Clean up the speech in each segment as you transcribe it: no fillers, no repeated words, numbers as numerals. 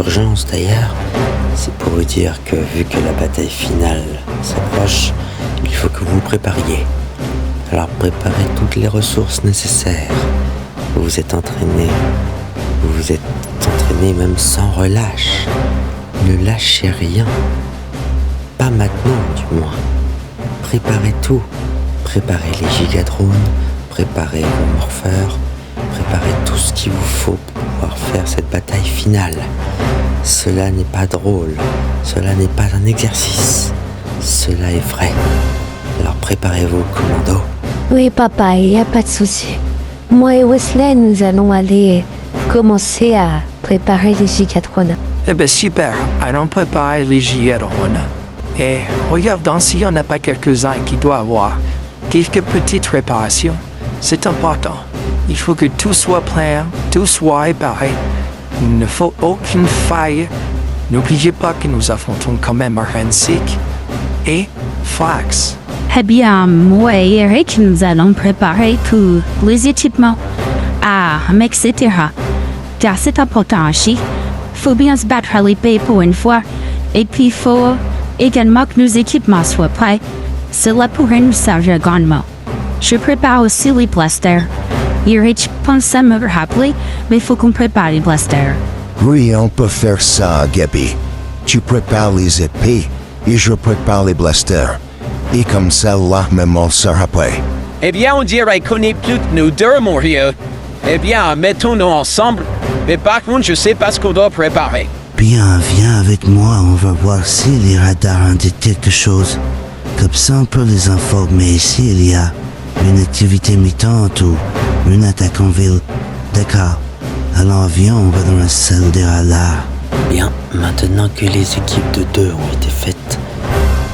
d'urgence d'ailleurs, c'est pour vous dire que vu que la bataille finale s'approche, il faut que vous vous prépariez. Alors préparez toutes les ressources nécessaires. Vous vous êtes entraîné même sans relâche. Ne lâchez rien. Pas maintenant du moins. Préparez tout. Préparez les gigadrones, préparez vos morpheurs, préparez tout ce qu'il vous faut pour pouvoir faire cette bataille finale. Cela n'est pas drôle, cela n'est pas un exercice, cela est vrai. Alors préparez-vous, commando. Oui, papa, il n'y a pas de souci. Moi et Wesley, nous allons aller commencer à préparer les gigadrones. Eh ben super, allons préparer les gigadrones. Et regardons s'il n'y en a pas quelques-uns qui doivent avoir quelques petites réparations. C'est important. Il faut que tout soit plein, tout soit réparé. Il ne faut aucune faille. N'oubliez pas que nous affrontons quand même Rensick et Flax. Eh bien, moi et Eric, nous allons préparer tous les équipements, armes, etc. Car c'est important aussi. Faut bien se battre à l'épée pour une fois. Et puis il faut également que nos équipements soient prêts. Cela pourrait nous servir grandement. Je prépare aussi les blasters. Eric pense à me rappeler, mais il faut qu'on prépare les blasters. Oui, on peut faire ça, Gabby. Tu prépares les épées et je prépare les blasters. Et comme ça, l'armement sera prêt. Eh bien, on dirait qu'on n'est plus que nous deux, mon vieux. Eh bien, mettons-nous ensemble. Mais par contre, je sais pas ce qu'on doit préparer. Bien, viens avec moi, on va voir si les radars indiquent quelque chose. Comme ça, on peut les informer s'il y a une activité mutante ou une attaque en ville. D'accord. Alors, viens, on va dans la salle des radars. Bien, maintenant que les équipes de 2 ont été faites,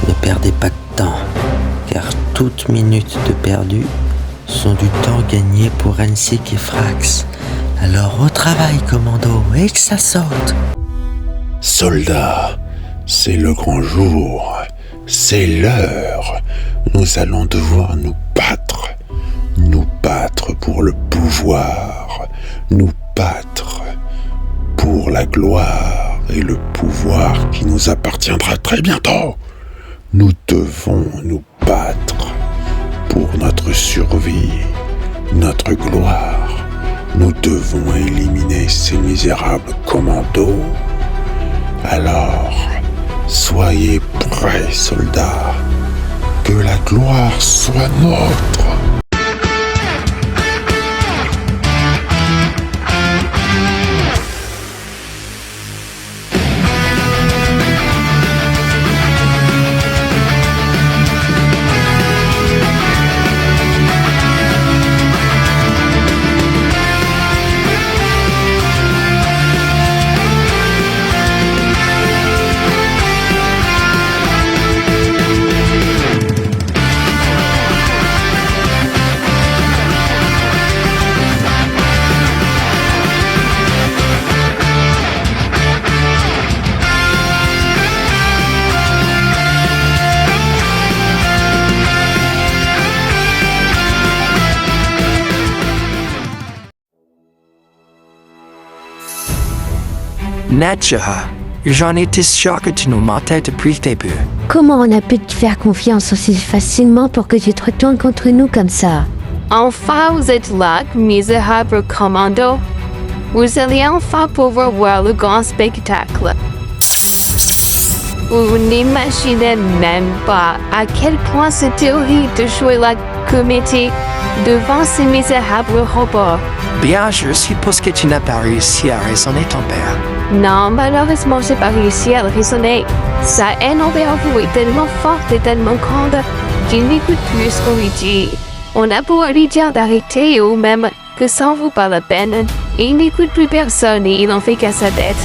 ne perdez pas de temps, car toute minute de perdu sont du temps gagné pour Rensick et Frax. Alors au travail, commando, et que ça saute. Soldats, c'est le grand jour, c'est l'heure. Nous allons devoir nous battre pour le pouvoir, nous battre pour la gloire et le pouvoir qui nous appartiendra très bientôt. Nous devons nous battre pour notre survie, notre gloire. Nous devons éliminer ces misérables commandos. Alors, soyez prêts, soldats, que la gloire soit nôtre. Nadja, j'en étais sûr que tu nous mentais depuis le début. Comment on a pu te faire confiance aussi facilement pour que tu te retournes contre nous comme ça? Enfin, vous êtes là, misérable commando. Vous allez enfin pouvoir voir le grand spectacle. Vous n'imaginez même pas à quel point c'est horrible de jouer la comédie devant ces misérables robots. Bien, je suppose que tu n'as pas réussi à raisonner ton père. Non, malheureusement, j'ai pas réussi à le raisonner. Sa haine envers vous est tellement forte et tellement grande qu'il n'écoute plus ce qu'on lui dit. On a beau lui dire d'arrêter ou même que ça en vaut pas la peine. Il n'écoute plus personne et il en fait qu'à sa tête.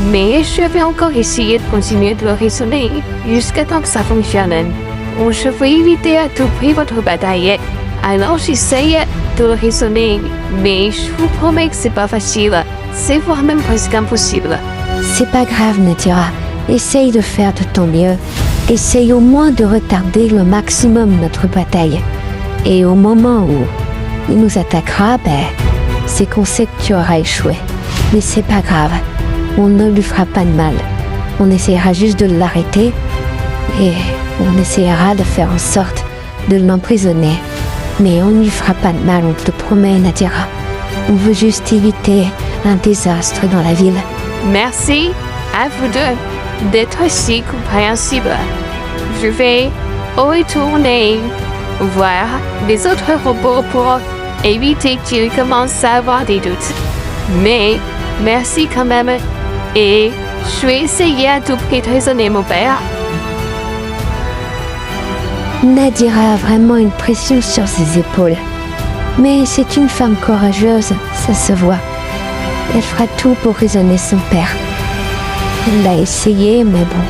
Mais je vais encore essayer de continuer de le raisonner jusqu'à temps que ça fonctionne. Je veux éviter à tout prix votre bataille. Alors j'essaye de le raisonner, mais je vous promets que c'est pas facile. C'est voire même presque impossible. C'est pas grave, Nadja. Essaye de faire de ton mieux. Essaye au moins de retarder le maximum notre bataille. Et au moment où il nous attaquera, c'est qu'on sait que tu auras échoué. Mais c'est pas grave. on ne lui fera pas de mal. On essaiera juste de l'arrêter et on essaiera de faire en sorte de l'emprisonner. Mais on ne lui fera pas de mal, on te promet, Nadira. On veut juste éviter un désastre dans la ville. Merci à vous deux d'être si compréhensibles. Je vais retourner voir les autres robots pour éviter qu'ils commencent à avoir des doutes. Mais merci quand même et je vais essayer à tout prix de raisonner mon père. Nadira a vraiment une pression sur ses épaules. Mais c'est une femme courageuse, ça se voit. Elle fera tout pour raisonner son père. Elle l'a essayé, mais bon,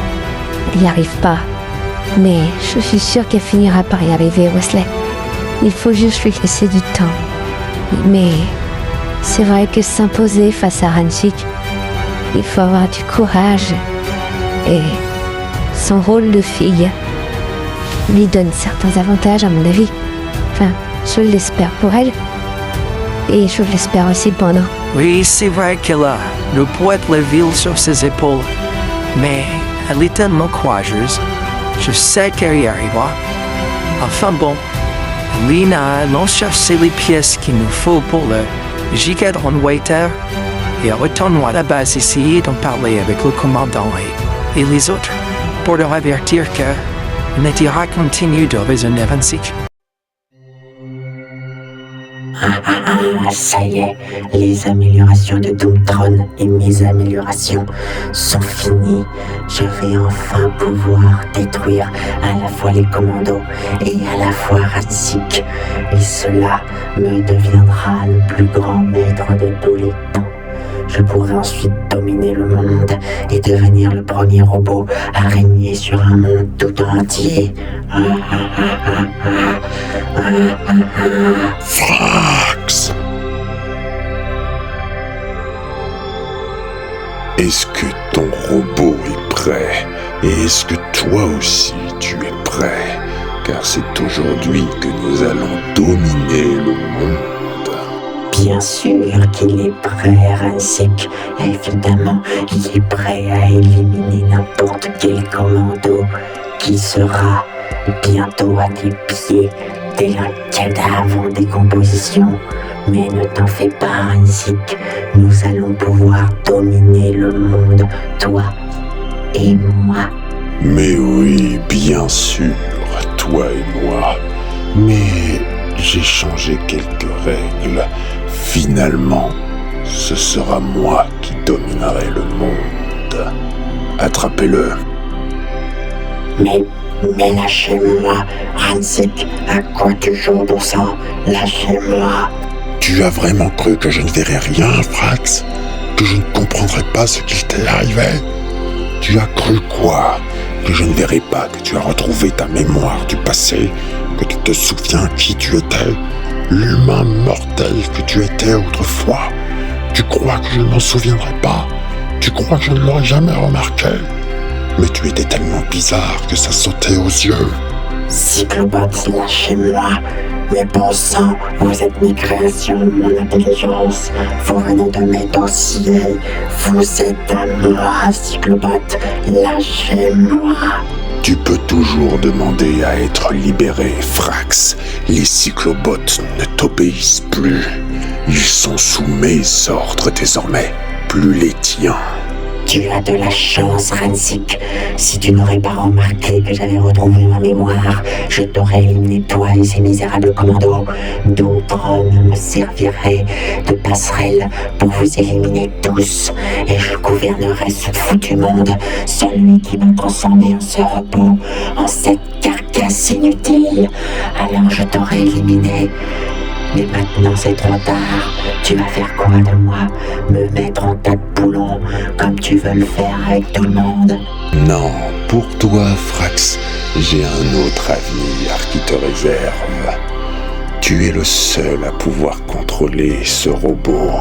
elle n'y arrive pas. Mais je suis sûre qu'elle finira par y arriver, Wesley. Il faut juste lui laisser du temps. Mais c'est vrai que s'imposer face à Ransik, il faut avoir du courage. Et son rôle de fille lui donne certains avantages, à mon avis. Enfin, je l'espère pour elle. Et je l'espère aussi pour nous. Oui, c'est vrai qu'elle a le poids de la ville sur ses épaules. Mais elle est tellement courageuse. Je sais qu'elle y arrivera. Enfin bon, Lina, allons chercher les pièces qu'il nous faut pour le Gigadron Waiter et retournons à la base essayer d'en parler avec le commandant et les autres pour leur avertir que Nadira continue de raisonner Ransik. Ça y est, les améliorations de Doomtron et mes améliorations sont finies. Je vais enfin pouvoir détruire à la fois les commandos et à la fois Ransik. Et cela me deviendra le plus grand maître de tous les temps. Je pourrai ensuite dominer le monde et devenir le premier robot à régner sur un monde tout entier. Frax! Est-ce que ton robot est prêt? Et est-ce que toi aussi tu es prêt? Car c'est aujourd'hui que nous allons dominer le monde. Bien sûr qu'il est prêt, Ransik. Évidemment, il est prêt à éliminer n'importe quel commando qui sera bientôt à tes pieds, tel un cadavre en décomposition. Mais ne t'en fais pas, Ransik. Nous allons pouvoir dominer le monde, toi et moi. Mais oui, bien sûr, toi et moi. Mais j'ai changé quelques règles. Finalement, ce sera moi qui dominerai le monde. Attrapez-le. Mais lâchez-moi, Ransik. À quoi tu joues pour ça? Lâchez-moi. Tu as vraiment cru que je ne verrais rien, Frax? Que je ne comprendrais pas ce qui t'est arrivé? Tu as cru quoi? Que je ne verrais pas que tu as retrouvé ta mémoire du passé? Que tu te souviens qui tu étais? L'humain mortel que tu étais autrefois? Tu crois que je ne m'en souviendrai pas? Tu crois que je ne l'aurais jamais remarqué? Mais tu étais tellement bizarre que ça sautait aux yeux. Cyclobot, lâchez-moi. Mais bon sang, vous êtes mes créations, mon intelligence. Vous venez de mes dossiers. Vous êtes à moi, Cyclobot. Lâchez-moi. Tu peux toujours demander à être libéré, Frax. Les cyclobots ne t'obéissent plus. Ils sont sous mes ordres désormais, plus les tiens. Tu as de la chance, Ransik. Si tu n'aurais pas remarqué que j'avais retrouvé ma mémoire, je t'aurais éliminé toi et ces misérables commandos. Doomtron me servirait de passerelle pour vous éliminer tous. Et je gouvernerai ce foutu monde, celui qui m'a transformé en ce robot, en cette carcasse inutile. Alors je t'aurais éliminé. Mais maintenant c'est trop tard. Tu vas faire quoi de moi? Me mettre en tas de boulons, comme tu veux le faire avec tout le monde? Non, pour toi, Frax, j'ai un autre avenir qui te réserve. Tu es le seul à pouvoir contrôler ce robot.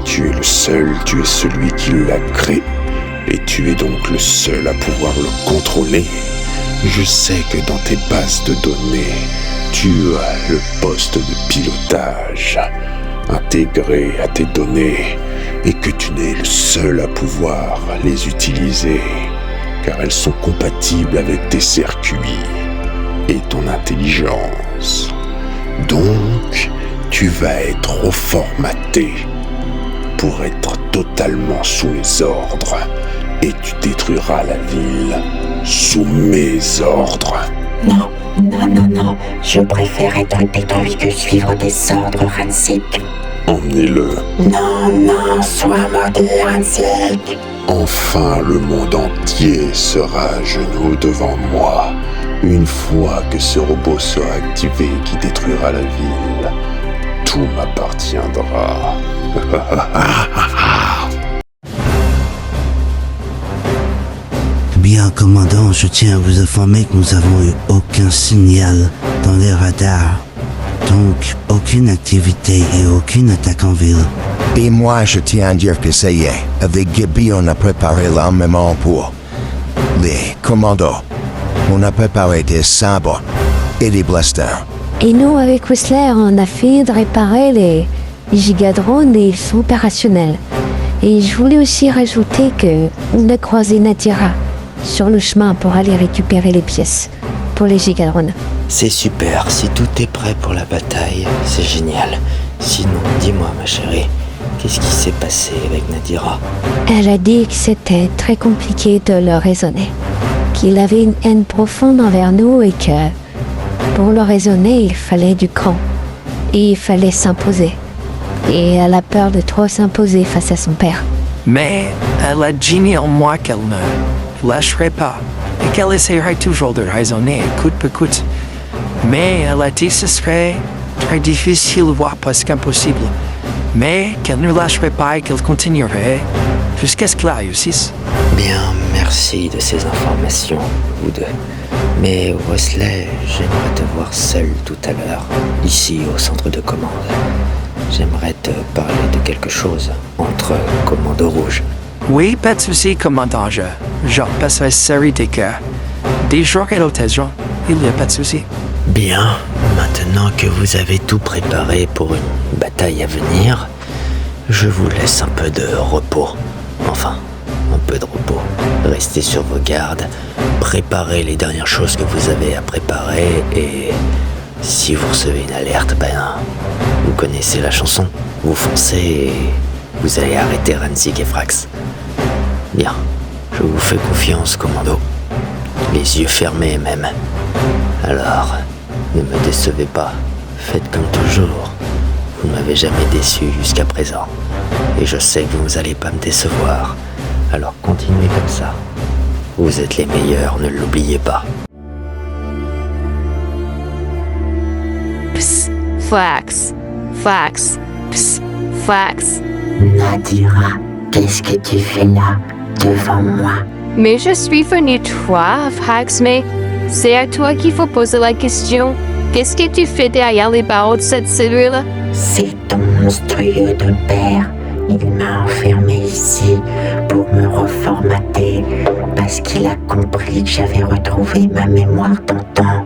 Tu es le seul, tu es celui qui l'a créé. Et tu es donc le seul à pouvoir le contrôler. Je sais que dans tes bases de données, tu as le poste de pilotage intégré à tes données. et que tu n'es le seul à pouvoir les utiliser, car elles sont compatibles avec tes circuits et ton intelligence. Donc, tu vas être reformaté pour être totalement sous mes ordres, et tu détruiras la ville sous mes ordres. Non, non, non, non, je préfère être détruit que suivre des ordres, Ransik. Emmenez-le. Non, non, sois maudit, Ransik. Enfin, le monde entier sera à genoux devant moi, une fois que ce robot sera activé qui détruira la ville. Tout m'appartiendra. Bien, commandant, je tiens à vous informer que nous avons eu aucun signal dans les radars. Donc, aucune activité et aucune attaque en ville. Et moi, je tiens à dire que ça y est, avec Gaby, on a préparé l'armement pour les commandos. On a préparé des sabres et des blasters. Et nous, avec Whistler, on a fini de réparer les gigadrones et ils sont opérationnels. Et je voulais aussi rajouter que on a croisé Nadira sur le chemin pour aller récupérer les pièces pour les gigadrones. C'est super, si tout est prêt pour la bataille, c'est génial. Sinon, dis-moi ma chérie, qu'est-ce qui s'est passé avec Nadira? Elle a dit que c'était très compliqué de le raisonner, qu'il avait une haine profonde envers nous et que pour le raisonner, il fallait du cran et il fallait s'imposer. Et elle a peur de trop s'imposer face à son père. Mais elle a dit en moi qu'elle ne lâcherait pas et qu'elle essaierait toujours de raisonner coûte que coûte. Mais elle a dit que ce serait très difficile, voire presque impossible. Mais qu'elle ne lâcherait pas et qu'elle continuerait jusqu'à ce qu'elle réussisse. Bien, merci de ces informations, vous deux. Mais Wesley, j'aimerais te voir seul tout à l'heure, ici au centre de commande. J'aimerais te parler de quelque chose entre Commando Rouge. Oui, pas de souci, commandant. Je passerai série des cœurs. Des jours et l'occasion, il n'y a pas de souci. Bien, maintenant que vous avez tout préparé pour une bataille à venir, je vous laisse un peu de repos. Enfin, un peu de repos. Restez sur vos gardes, préparez les dernières choses que vous avez à préparer et si vous recevez une alerte, vous connaissez la chanson. Vous foncez et vous allez arrêter Ransik et Frax. Bien, je vous fais confiance, commando. Les yeux fermés même. Alors, ne me décevez pas. Faites comme toujours. Vous ne m'avez jamais déçu jusqu'à présent. Et je sais que vous n'allez pas me décevoir. Alors continuez comme ça. Vous êtes les meilleurs, ne l'oubliez pas. Psst, Flax, Flax, psst, Flax. Nadira, qu'est-ce que tu fais là, devant moi? Mais je suis venu toi, Flax, mais c'est à toi qu'il faut poser la question. Qu'est-ce que tu fais derrière les barreaux de cette cellule? C'est ton monstrueux de père. Il m'a enfermé ici pour me reformater parce qu'il a compris que j'avais retrouvé ma mémoire d'antan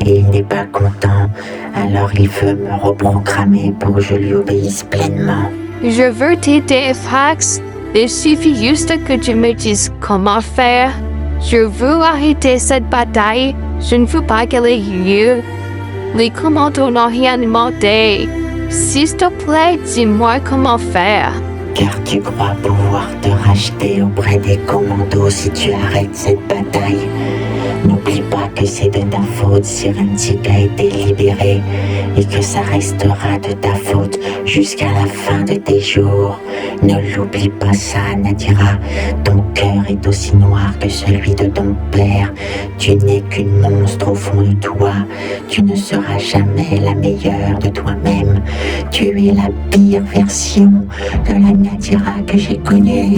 et il n'est pas content. Alors il veut me reprogrammer pour que je lui obéisse pleinement. Je veux t'aider, Flax. Il suffit juste que tu me dises comment faire. Je veux arrêter cette bataille. Je ne veux pas qu'elle ait lieu. Les commandos n'ont rien demandé. S'il te plaît, dis-moi comment faire. Car tu crois pouvoir te racheter auprès des commandos si tu arrêtes cette bataille. N'oublie pas que c'est de ta faute si Ransik a été libéré et que ça restera de ta faute jusqu'à la fin de tes jours. Ne l'oublie pas ça, Nadira. Ton cœur est aussi noir que celui de ton père. Tu n'es qu'une monstre au fond de toi. Tu ne seras jamais la meilleure de toi-même. Tu es la pire version de la Nadira que j'ai connue.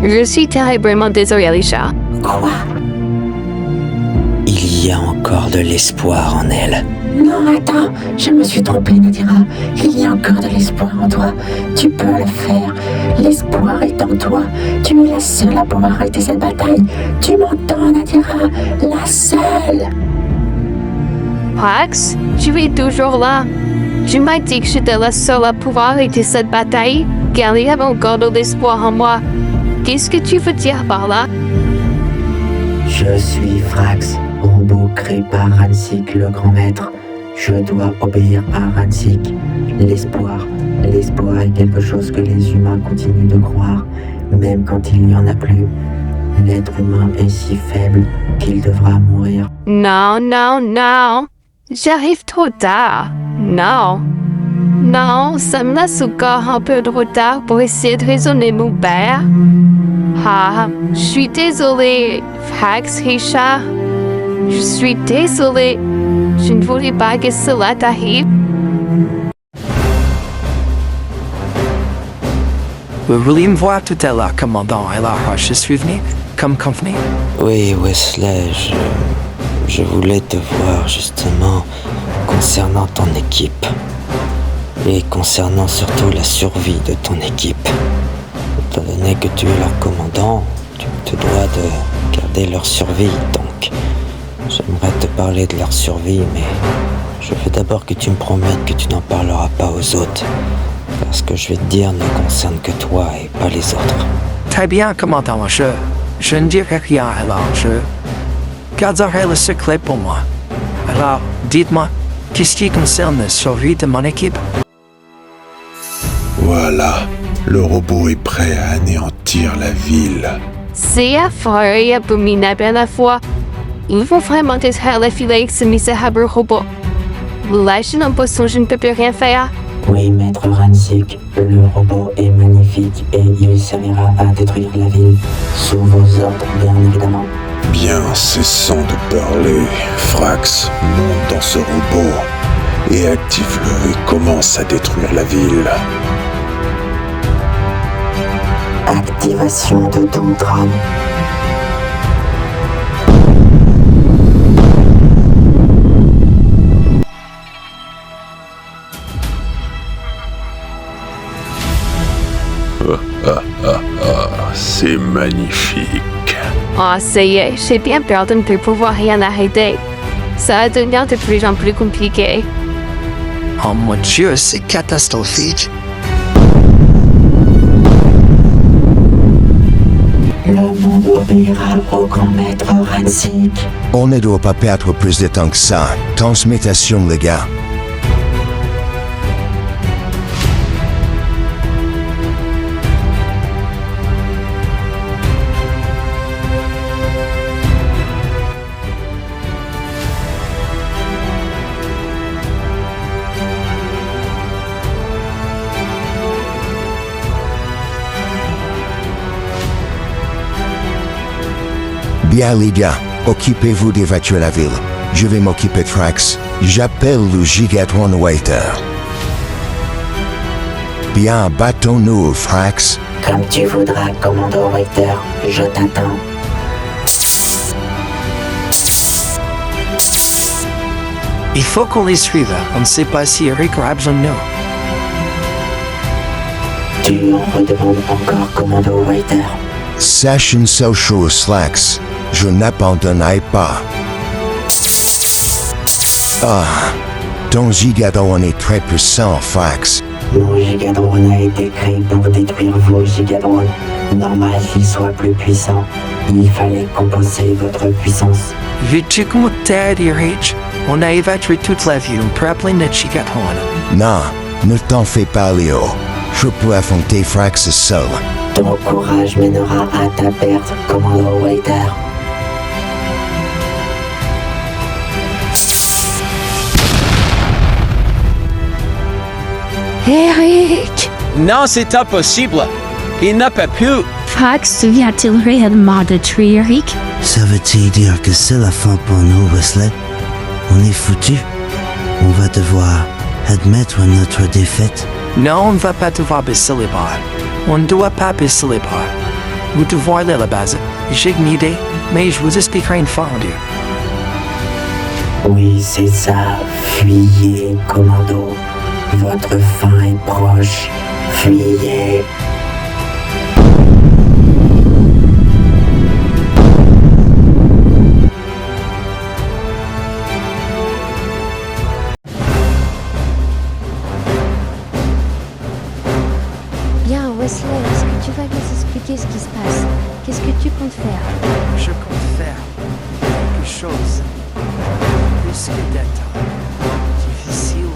Je suis terriblement désolée, Alicia. Quoi? Il y a encore de l'espoir en elle. Non, attends, je me suis trompée, Nadira. Il y a encore de l'espoir en toi. Tu peux le faire. L'espoir est en toi. Tu es la seule à pouvoir arrêter cette bataille. Tu m'entends, Nadira? La seule. Flax, tu es toujours là. Tu m'as dit que j'étais la seule à pouvoir arrêter cette bataille, car il y avait encore de l'espoir en moi. Qu'est-ce que tu veux dire par là? Je suis Frax, robot créé par Ransik le grand maître. Je dois obéir à Ransik. L'espoir est quelque chose que les humains continuent de croire, même quand il n'y en a plus. L'être humain est si faible qu'il devra mourir. Non. J'arrive trop tard. Non, ça me laisse encore un peu de retard pour essayer de raisonner mon père. Ah, je suis désolée, Frax Richard. Je suis désolée. Je ne voulais pas que cela t'arrive. Vous vouliez me voir tout à l'heure, commandant, alors je suis venu, comme convenu. Oui, Wesley, je voulais te voir justement concernant ton équipe. Et concernant surtout la survie de ton équipe. Étant donné que tu es leur commandant, tu te dois de garder leur survie, donc j'aimerais te parler de leur survie, mais je veux d'abord que tu me promettes que tu n'en parleras pas aux autres. Parce ce que je vais te dire ne concerne que toi et pas les autres. Très bien, commandant, je ne dirai rien, alors je garderai le secret pour moi. Alors, dites-moi, qu'est-ce qui concerne la survie de mon équipe? Voilà, le robot est prêt à anéantir la ville. C'est affreux et abominable à la fois. Ils vont vraiment détruire la ville avec ce misérable robot. Là, j'ai l'impression que je ne peux plus rien faire. Oui, maître Ransik, le robot est magnifique et il servira à détruire la ville. Sous vos ordres, bien évidemment. Bien, cessons de parler. Frax, monte dans ce robot et active-le et commence à détruire la ville. Activation de Doomtron. C'est magnifique. Ah, ça y est, j'ai bien peur de ne plus pouvoir rien arrêter. Ça va devenir de plus en plus compliqué. Oh mon Dieu, c'est catastrophique. Le monde obéira au grand maître Ransik. On ne doit pas perdre plus de temps que ça. Transmutation, les gars. Bien les gars, occupez-vous d'évacuer la ville. Je vais m'occuper de Frax. J'appelle le Gigatron Waiter. Bien, battons-nous, Frax. Comme tu voudras, commandant Waiter. Je t'attends. Il faut qu'on les suive. On ne sait pas si Eric aura besoin de nous. Tu en redemandes encore, commandant Waiter. Sache une seule chose, Slax. Je n'abandonnerai pas. Ah, ton Gigatron est très puissant, Frax. Mon Gigatron a été créé pour détruire vos Gigatrons. Normal qu'il soit plus puissant. Il fallait compenser votre puissance. Veux-tu qu'on t'aide, Eric? On a évacué toute la ville. On peut appeler notre Gigatron. Non, ne t'en fais pas, Léo. Je peux affronter Frax seul. Ton courage mènera à ta perte, commandant Waiter. Eric! Non, c'est impossible. Il n'a pas pu. Frax se vient-il réellement de tuer Eric? Ça veut-il dire que c'est la fin pour nous, Wesley? On est foutus. On va devoir admettre notre défaite. Non, on ne va pas devoir baisser les barres. On ne doit pas baisser les barres. Vous devez aller à la base. J'ai une idée, mais je vous expliquerai une fois en Dieu. Oui, c'est ça. Fuyez, commando. Votre fin est proche. Fuyez. Je compte faire quelque chose plus que d'être difficile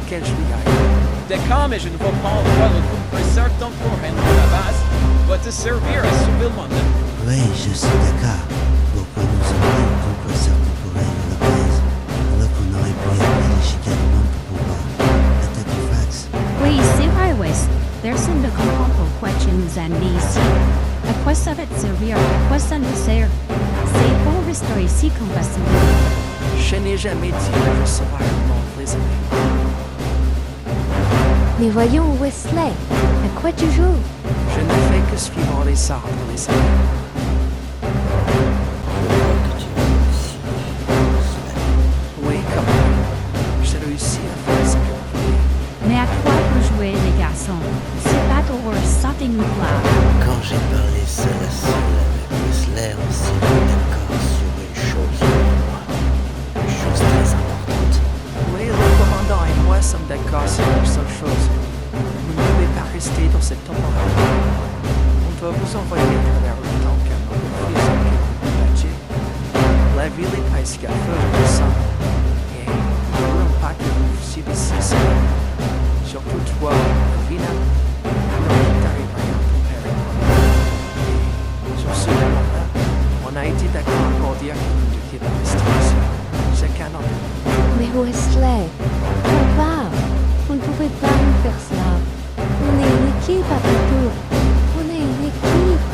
auquel je vais arriver. D'accord, mais je ne vois pas en quoi le compresseur temporel de la base va te servir à sauver le monde. Oui, je suis d'accord. Pourquoi nous avons un compresseur temporel à la base, alors qu'on aurait pu appeler les gigadrons pour pouvoir attaquer Frax? Oui, c'est vrai, Wes. Personne ne comprend pourquoi tu nous as mis ici. À quoi ça va te servir? À quoi ça nous sert? C'est pour rester ici qu'on va se mourir. Je n'ai jamais dit que je serais un monde prisonnier. Mais voyons, Wesley, à quoi tu joues? Je ne fais que suivre les sorts pour les années. Oui, comme moi. J'ai réussi à faire ce que je voulais. Mais à quoi vous jouez, les garçons? C'est pas drôle, sortez-nous là. Quand j'ai parlé seul à seul avec Wesley, on s'est mis d'accord sur une chose pour moi. Une chose très importante. Oui, le commandant et moi sommes d'accord sur une seule chose. Vous ne pouvez pas rester dans cette temporalité. On doit vous envoyer à travers le temps car nos refus sont combattus. La ville est presque à feu de sang. Et nous ne voulons pas que vous subissiez cela. Surtout toi, Vina, qui t'arrive rien pour péril. Et sur ce moment-là, on a été d'accord pour dire que vous ne deviez pas rester ici. Chacun d'entre nous. Mais Wesley, on va. Vous ne pouvez pas nous faire cela. On est une équipe après tout. On est une équipe.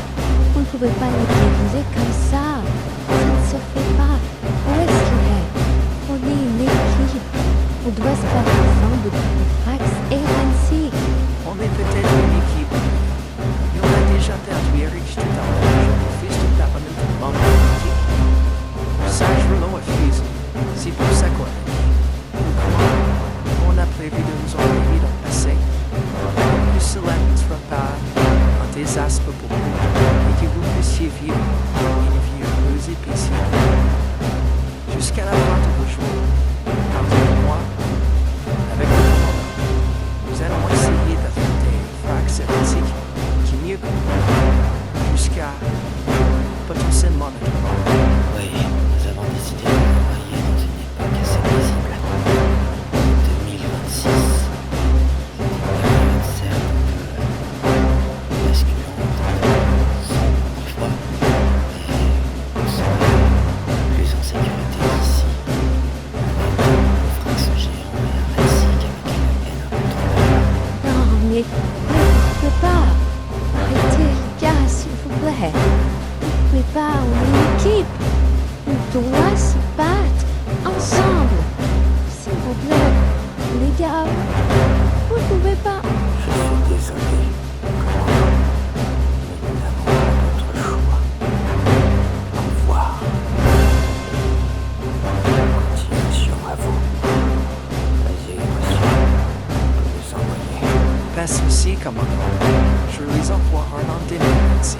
Vous ne pouvez pas nous diviser comme ça. Ça ne se fait pas. Wesley, on est une équipe. On doit se battre ensemble contre Frax et Rancy. On est peut-être une équipe. Et on a déjà perdu Eric tout à l'heure. Je refuse tout l'abonnement de membre de l'équipe. Ça, je le refuse. C'est pour ça qu'on a dit. On a prévu de nous envoyer dans le passé. Que cela ne sera pas un désastre pour vous et que vous puissiez vivre une vie heureuse et paisible. Jusqu'à la fin de vos jours, avec moi, avec le commandant, nous allons essayer d'affronter Frax et Rancy qui mieux que nous, jusqu'à potentiellement notre mort. Oui, nous avons décidé de travailler dans une époque assez paisible. 2026. C'est une période certes basculante, sombre parfois, mais nous sommes plus en sécurité ici, avec le Frax géant et un Rancy avec une haine incontrôlable. Non, mais vous ne pouvez pas. Arrêtez, les gars, s'il vous plaît. Vous ne pouvez pas, on est une équipe. On doit se battre ensemble. S'il vous plaît, les gars, vous ne pouvez pas. Je suis désolé, commandant, mais nous n'avons pas d'autre choix. Au revoir. Continuation à vous. Veuillez reçu. Vous nous envoyer. Pas de souci, commandant. Je les envoie en 2026.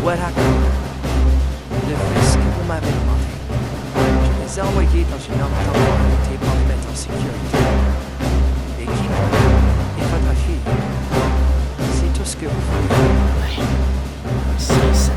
Voilà, le fait ce que vous m'avez demandé. Je les ai envoyés dans une autre temporalité pour les mettre en sécurité. L'équipe et votre fille. C'est tout ce que vous voulez. Oui. Si ça